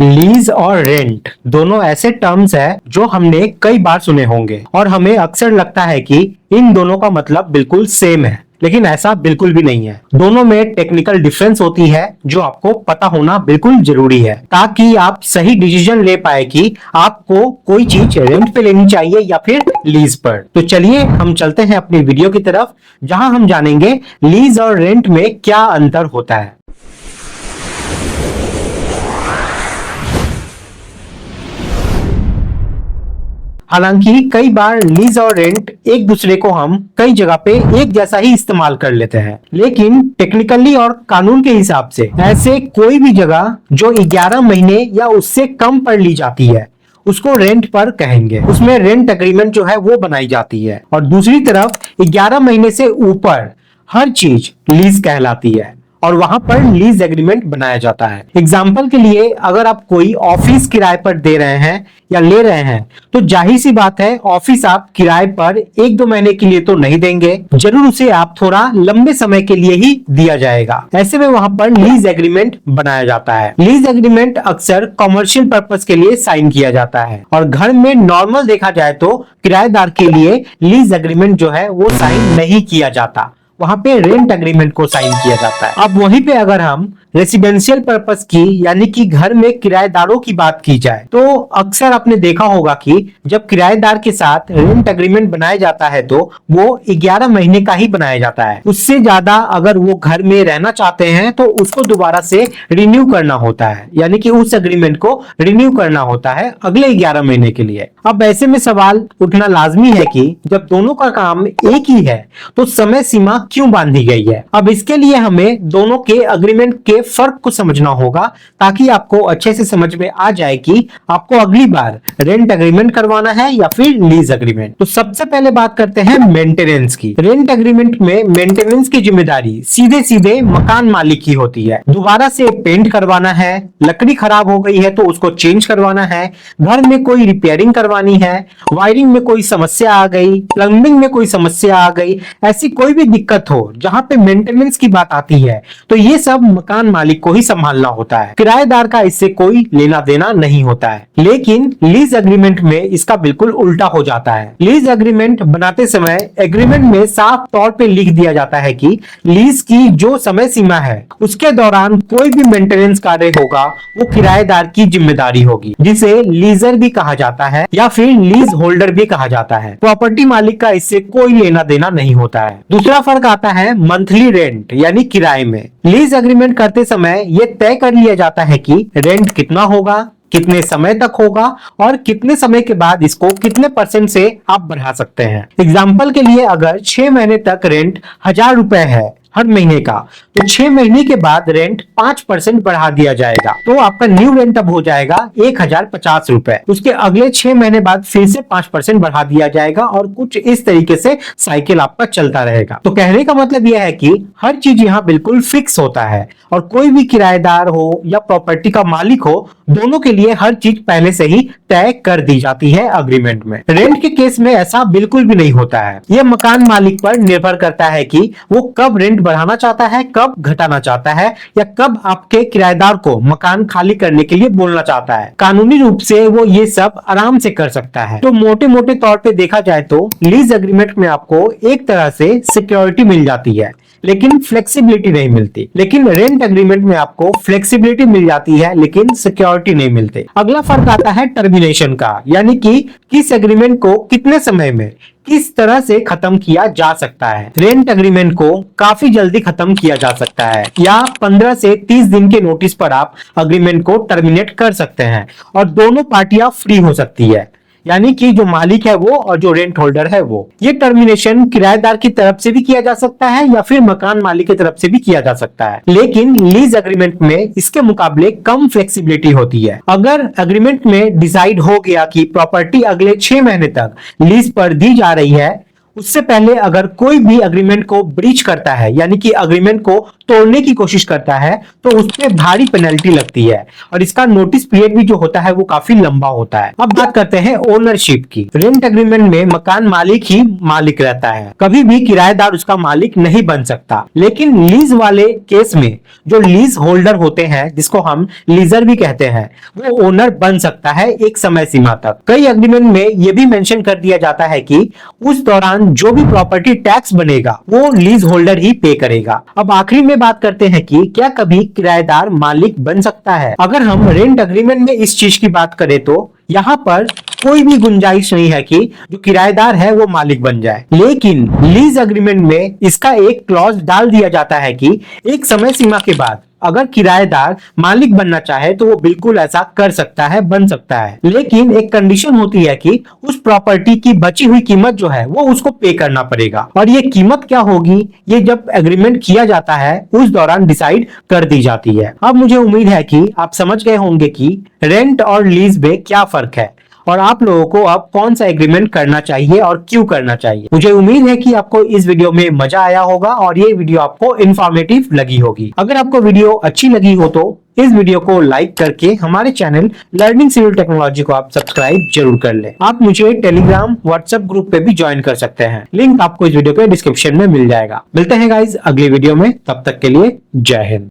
Lease और rent दोनों ऐसे टर्म्स है जो हमने कई बार सुने होंगे और हमें अक्सर लगता है कि इन दोनों का मतलब बिल्कुल सेम है, लेकिन ऐसा बिल्कुल भी नहीं है। दोनों में टेक्निकल डिफरेंस होती है जो आपको पता होना बिल्कुल जरूरी है ताकि आप सही डिसीजन ले पाए कि आपको कोई चीज रेंट पे लेनी चाहिए या फिर लीज पर। तो चलिए हम चलते हैं अपनी वीडियो की तरफ जहां हम जानेंगे लीज और रेंट में क्या अंतर होता है। हालांकि कई बार लीज और रेंट एक दूसरे को हम कई जगह पे एक जैसा ही इस्तेमाल कर लेते हैं, लेकिन टेक्निकली और कानून के हिसाब से ऐसे कोई भी जगह जो 11 महीने या उससे कम पर ली जाती है उसको रेंट पर कहेंगे। उसमें रेंट एग्रीमेंट जो है वो बनाई जाती है और दूसरी तरफ 11 महीने से ऊपर हर चीज लीज कहलाती है और वहां पर लीज एग्रीमेंट बनाया जाता है। एग्जाम्पल के लिए अगर आप कोई ऑफिस किराए पर दे रहे हैं या ले रहे हैं तो जाहिर सी बात है ऑफिस आप किराए पर 1-2 महीने के लिए तो नहीं देंगे, जरूर उसे आप थोड़ा लंबे समय के लिए ही दिया जाएगा। ऐसे में वहां पर लीज एग्रीमेंट बनाया जाता है। लीज एग्रीमेंट अक्सर कॉमर्शियल पर्पस के लिए साइन किया जाता है और घर में नॉर्मल देखा जाए तो किराएदार के लिए लीज एग्रीमेंट जो है वो साइन नहीं किया जाता, वहां पे रेंट एग्रीमेंट को साइन किया जाता है। अब वहीं पे अगर हम रेसिडेंशियल पर्पस की यानी कि घर में किराएदारों की बात की जाए तो अक्सर आपने देखा होगा कि जब किराएदार के साथ रेंट एग्रीमेंट बनाया जाता है तो वो 11 महीने का ही बनाया जाता है। उससे ज्यादा अगर वो घर में रहना चाहते हैं तो उसको दोबारा से रिन्यू करना होता है, यानी कि उस एग्रीमेंट को रिन्यू करना होता है अगले 11 महीने के लिए। अब ऐसे में सवाल उठना लाजमी है कि जब दोनों का काम एक ही है तो समय सीमा क्यों बांधी गई है। अब इसके लिए हमें दोनों के एग्रीमेंट के फर्क को समझना होगा ताकि आपको अच्छे से समझ में आ जाए कि आपको अगली बार रेंट एग्रीमेंट करवाना है या फिर लीज एग्रीमेंट। तो सबसे पहले बात करते हैं मेंटेनेंस की। रेंट एग्रीमेंट में मेंटेनेंस की जिम्मेदारी सीधे सीधे मकान मालिक की होती है। दोबारा से पेंट करवाना है, लकड़ी खराब हो गई है तो उसको चेंज करवाना है, घर में कोई रिपेयरिंग करवानी है, वायरिंग में कोई समस्या आ गई, प्लम्बिंग में कोई समस्या आ गई, ऐसी कोई भी दिक्कत हो जहां पे मेंटेनेंस की बात आती है तो ये सब मकान मालिक को ही संभालना होता है। किराएदार का इससे कोई लेना देना नहीं होता है। लेकिन लीज एग्रीमेंट में इसका बिल्कुल उल्टा हो जाता है। लीज एग्रीमेंट बनाते समय एग्रीमेंट में साफ तौर पे लिख दिया जाता है कि लीज की जो समय सीमा है उसके दौरान कोई भी मेंटेनेंस कार्य होगा वो किराएदार की जिम्मेदारी होगी, जिसे लीजर भी कहा जाता है या फिर लीज होल्डर भी कहा जाता है। प्रॉपर्टी मालिक का इससे कोई लेना देना नहीं होता है। दूसरा फर्क आता है मंथली रेंट यानी किराए में। लीज एग्रीमेंट करते समय यह तय कर लिया जाता है कि रेंट कितना होगा, कितने समय तक होगा और कितने समय के बाद इसको कितने % से आप बढ़ा सकते हैं। एग्जाम्पल के लिए अगर 6 महीने तक रेंट 1000 रुपए है हर महीने का तो 6 महीने के बाद रेंट 5% बढ़ा दिया जाएगा तो आपका न्यू रेंट अब हो जाएगा 1050 रुपए। उसके अगले 6 महीने बाद फिर से 5% बढ़ा दिया जाएगा और कुछ इस तरीके से साइकिल आपका चलता रहेगा। तो कहने का मतलब यह है कि हर चीज यहाँ बिल्कुल फिक्स होता है और कोई भी किराएदार हो या प्रॉपर्टी का मालिक हो दोनों के लिए हर चीज पहले से ही तय कर दी जाती है एग्रीमेंट में। रेंट के केस में ऐसा बिल्कुल भी नहीं होता है। यह मकान मालिक पर निर्भर करता है कि वो कब रेंट बढ़ाना चाहता है, कब घटाना चाहता है या कब आपके किराएदार को मकान खाली करने के लिए बोलना चाहता है। कानूनी रूप से वो ये सब आराम से कर सकता है। तो मोटे मोटे तौर पे देखा जाए तो लीज एग्रीमेंट में आपको एक तरह से सिक्योरिटी मिल जाती है लेकिन फ्लेक्सिबिलिटी नहीं मिलती। लेकिन रेंट एग्रीमेंट में आपको फ्लेक्सिबिलिटी मिल जाती है लेकिन सिक्योरिटी नहीं मिलती। अगला फर्क आता है टर्मिनेशन का, यानी कि किस एग्रीमेंट को कितने समय में किस तरह से खत्म किया जा सकता है। रेंट एग्रीमेंट को काफी जल्दी खत्म किया जा सकता है या 15 से 30 दिन के नोटिस पर आप एग्रीमेंट को टर्मिनेट कर सकते हैं और दोनों पार्टियां फ्री हो सकती है, यानी कि जो मालिक है वो और जो रेंट होल्डर है वो। ये टर्मिनेशन किराएदार की तरफ से भी किया जा सकता है या फिर मकान मालिक की तरफ से भी किया जा सकता है। लेकिन लीज एग्रीमेंट में इसके मुकाबले कम फ्लेक्सिबिलिटी होती है। अगर एग्रीमेंट में डिसाइड हो गया कि प्रॉपर्टी अगले 6 महीने तक लीज पर दी जा रही है उससे पहले अगर कोई भी अग्रीमेंट को ब्रीच करता है, यानी कि अग्रीमेंट को तोड़ने की कोशिश करता है, तो उस पर भारी पेनल्टी लगती है और इसका नोटिस पीरियड भी जो होता है वो काफी लंबा होता है। अब बात करते हैं ओनरशिप की। रेंट एग्रीमेंट में मकान मालिक ही मालिक रहता है, कभी भी किराएदार उसका मालिक नहीं बन सकता। लेकिन लीज वाले केस में जो लीज होल्डर होते हैं, जिसको हम लीजर भी कहते हैं, वो ओनर बन सकता है एक समय सीमा तक। कई एग्रीमेंट में यह भी मेंशन कर दिया जाता है कि उस दौरान जो भी प्रॉपर्टी टैक्स बनेगा वो लीज होल्डर ही पे करेगा। अब आखिरी में बात करते हैं कि क्या कभी किराएदार मालिक बन सकता है। अगर हम रेंट एग्रीमेंट में इस चीज की बात करें तो यहाँ पर कोई भी गुंजाइश नहीं है कि जो किराएदार है वो मालिक बन जाए। लेकिन लीज एग्रीमेंट में इसका एक क्लॉज डाल दिया जाता है कि एक समय सीमा के बाद अगर किराएदार मालिक बनना चाहे तो वो बिल्कुल ऐसा कर सकता है, बन सकता है। लेकिन एक कंडीशन होती है कि उस प्रॉपर्टी की बची हुई कीमत जो है वो उसको पे करना पड़ेगा, और ये कीमत क्या होगी ये जब एग्रीमेंट किया जाता है उस दौरान डिसाइड कर दी जाती है। अब मुझे उम्मीद है कि आप समझ गए होंगे कि रेंट और लीज में क्या फर्क है और आप लोगों को अब कौन सा एग्रीमेंट करना चाहिए और क्यों करना चाहिए। मुझे उम्मीद है कि आपको इस वीडियो में मजा आया होगा और ये वीडियो आपको इंफॉर्मेटिव लगी होगी। अगर आपको वीडियो अच्छी लगी हो तो इस वीडियो को लाइक करके हमारे चैनल लर्निंग सिविल टेक्नोलॉजी को आप सब्सक्राइब जरूर कर लें। आप मुझे टेलीग्राम व्हाट्सएप ग्रुप पे भी ज्वाइन कर सकते हैं, लिंक आपको इस वीडियो के डिस्क्रिप्शन में मिल जाएगा। मिलते हैं गाइज अगली वीडियो में, तब तक के लिए जय हिंद।